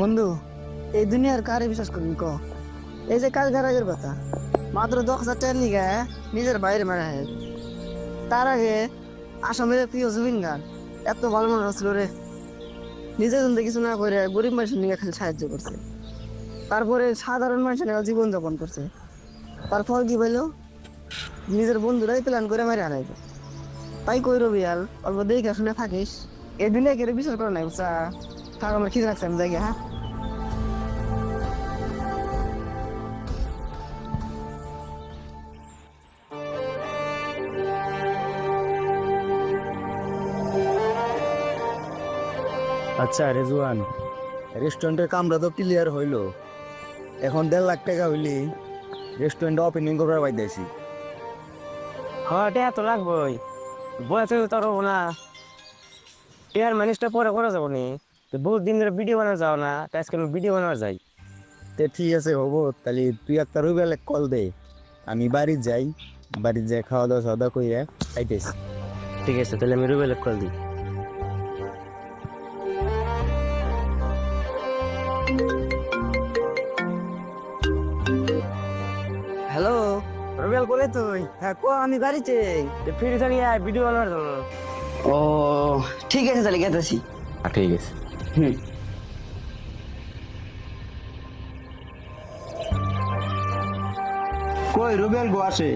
বন্ধু, এই দুনিয়ার কারে বিশ্বাস করবি ক? এই যে কাজ ঘাড়াগের কথা, মাত্র 10,000 টাকার লিগে নিজের বাইরে মারা হয়। তার আগে আসামের প্রিয় জুবিন গান এত ভালো মানুষ ছিল রে, নিজের জন্য কিছু না করে গরিব মানুষের নিয়ে খালি সাহায্য করছে। তারপরে সাধারণ মানুষের জীবন যাপন করছে। তার ফল কি পাইলো? নিজের বন্ধুরাই প্ল্যান করে মারে হারাইবে। তাই কই রবিয়াল, অল্প দেখে শুনে থাকিস। এই দুনিয়া কেউ বিশ্বাস করে নাই বুঝছা? থাক, আমার খিদে লাগছে, আমি যাই গে, হ্যাঁ। আচ্ছা রেজওয়ান, রেস্টুরেন্টের কামরা তো ক্লিয়ার হইলো। এখন 1.5 লাখ টাকা হইলি রেস্টুরেন্ট ওপেনিং করবার পাইতেছি। হ্যাঁ, টেয়া তো লাগবই। বয়স তোর না, টেয়ার ম্যানেজটা পরে করা যাবো নি। তো বহুত দিন ধরে ভিডিও বানানো যাও না, তাই আজকে ভিডিও বানানো যাই। তে ঠিক আছে, হবো তাহলে তুই একটা রবিবেলে কল দে, আমি বাড়ি যাই। বাড়ি যাই খাওয়া দাওয়া কইরা আইতেছি। ঠিক আছে, তাহলে আমি রুবেল কল দিই। হ্যালো রবিয়াল, বলে তুই? হ্যাঁ কো, আমি বাড়িতে। ফিরে জানি ভিডিও বানানোর জন্য। ও ঠিক আছে, তাহলে গেতেছি। ঠিক আছে। হুম। কই রুবেল গো আসে?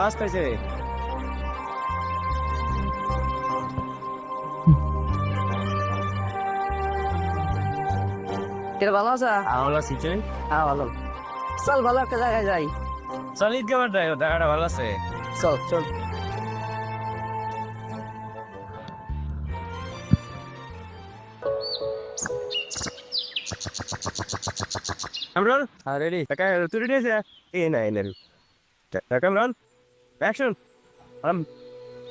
আসতেছে। এটা ভালো আছে? ভালো আছি তুই? হ্যাঁ ভালো। চল ভালো একটা জায়গায় যাই। চল ঈদ কেমন যাই, জায়গাটা ভালো আছে। চল চল। কামরুল, হ্যাঁ রেডি। তুই রেডি আছে? এই না এলেন কামরুল, অ্যাকশন।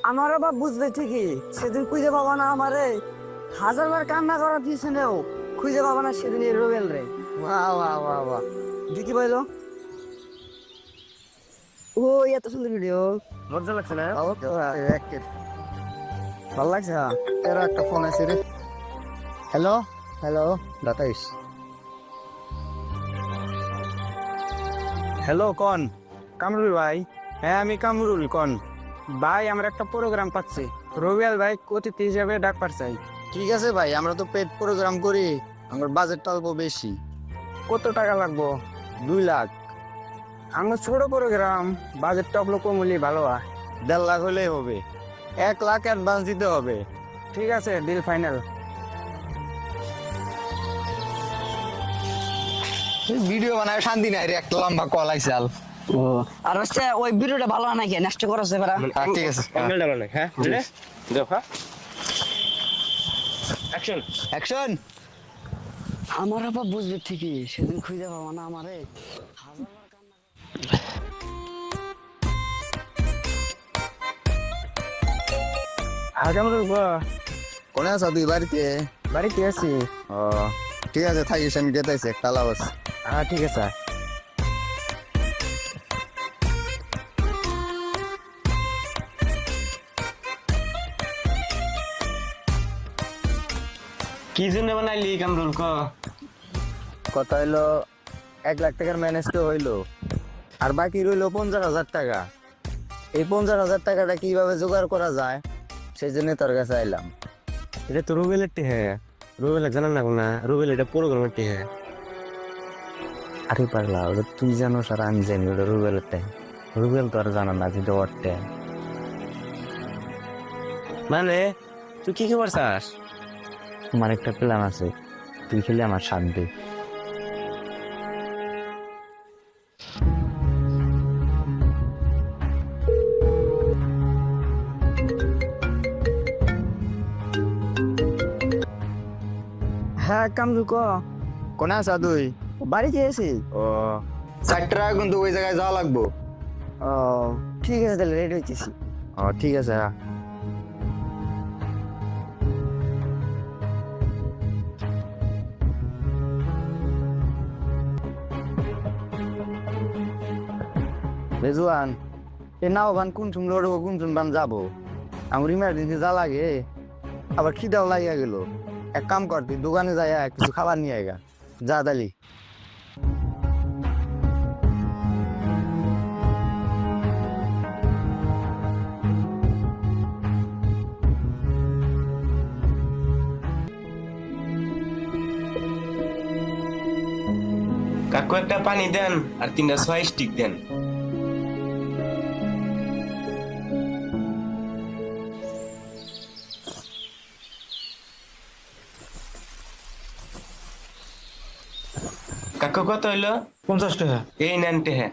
আমার বাবা বুঝবে ঠিকই, সেদিন খুঁজে পাবা না আমারে। 1000বার কান্না করার পিছনেও খুঁজে পাবা না সেদিন এই রোবেল রে। বাহ বাহ বাহ বাহ, দেখি পাইলো। ও এত সুন্দর ভিডিও, মজা লাগছে না? ভালো লাগছে। হ্যাঁ, এর একটা ফোন আছে রে। হ্যালো হ্যালো, দাতাইস হ্যালো, কন? কামরুল ভাই? হ্যাঁ আমি কামরুল, কন? ভাই আমার একটা প্রোগ্রাম পাচ্ছি, রবিয়াল ভাই অতিথি হিসাবে ডাক পারছাই। ঠিক আছে ভাই, আমরা তো পেড প্রোগ্রাম করি, আমার বাজেটটা অল্প বেশি। কত টাকা লাগবো? 2 লাখ। আমার ছোট প্রোগ্রাম, বাজেট টপলো কম হলে ভালো হয়। 1.5 লাখ হলেই হবে। 1 লাখ অ্যাডভান্স দিতে হবে। ঠিক আছে, ডিল ফাইনাল। ভিডিও বানায় শান্তি নাই রে, একটা লম্বা কল আইসাল। ও আর হচ্ছে ওই ভিডিওটা ভালো না নাকি, নেক্সট করা যাবে না? ঠিক আছে, অ্যাঙ্গেলটা ভালো, হ্যাঁ বুঝলে? দেখো অ্যাকশন। অ্যাকশন। আমার বাবা বুঝবে ঠিকই, সেদিন খুঁজে পাবা না আমারে। হ্যাঁ কামরুল গো, কোনে আছো তুই? বাড়িতে? বাড়িতে আছি। ও ঠিক আছে, থাকিস, আমি যেতেছি, একটা লাভ আছে। হ্যাঁ ঠিক আছে। কি জন্য বানাইলি কামরুল ক? কথা হইলো 1 লাখ টাকার ম্যানেজ তো হইলো, আর বাকি রইলো 50,000 টাকা। এই 50,000 টাকাটা কিভাবে জোগাড় করা যায় সেই জন্য তোর কাছে আইলাম। এটা তো রুবেলের টেহে, রুবেল জানা না না, রুবেল এটা প্রোগ্রামের টেহে। আরে পাগলা, ওটা তুই জানো আর আমি জানি, ওটা রুবেলের টাইম। রুবেল তো আর জানা না যে ওর টাইম। মানে তুই কি খবর চাস? আমার একটা প্ল্যান আছে, তুই খেলে আমার সাথ দে। হ্যাঁ কামরুল ক, কোনে আছা তুই? বাড়িতে এসে। ও 4 টাকা কিন্তু ওই জায়গায় যাওয়া লাগবো। ও ঠিক আছে, তাহলে রেডি হইতেছি। ও ঠিক আছে। রেজওয়ান, এ নাও বান কোন চুন রোড কোন চুন বান যাবো? আমার ইমার্জেন্সি যা লাগে, আবার খিদাও লাগিয়া গেল। এক কাম কর, তুই দোকানে যাই কিছু খাবার নিয়ে আয়গা। যা দালি। কাকু একটা পানি দেন আর 3টা সয়া স্টিক দেন। কাকু কত হইলো? 50 টাকা। এই নেন টেহা।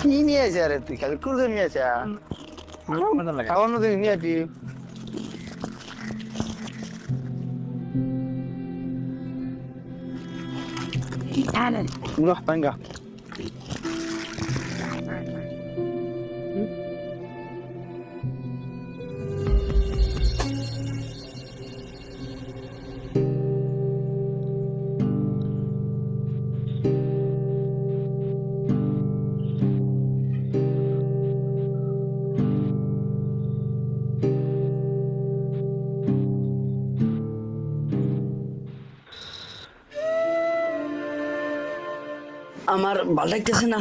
কি নিয়ে আছে আরে তুই? খালি কুরকুরে নিয়ে আছে। খাওয়ানো তুই নিয়ে আছি। روح طنجة. আমার ভালো লাগতেছে না।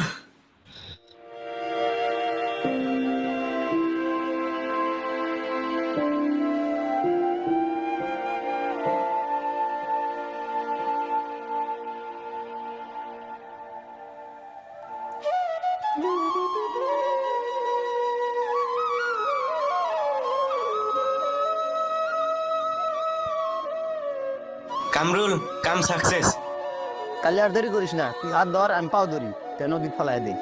কামরুল, কাম সাকসেস। কালি আর দেরি করিস না, তুই হাত ধর, আমি পাও ধরি, তে নদী ফেলাই দিই।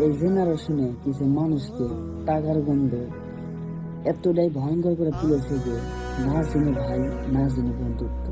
এই জেনারেশনে কিছু মানুষকে টাকার গন্ধ এতটাই ভয়ঙ্কর করে তুলেছে যে না চিনে ভাই, না চিনে বন্ধুত্ব।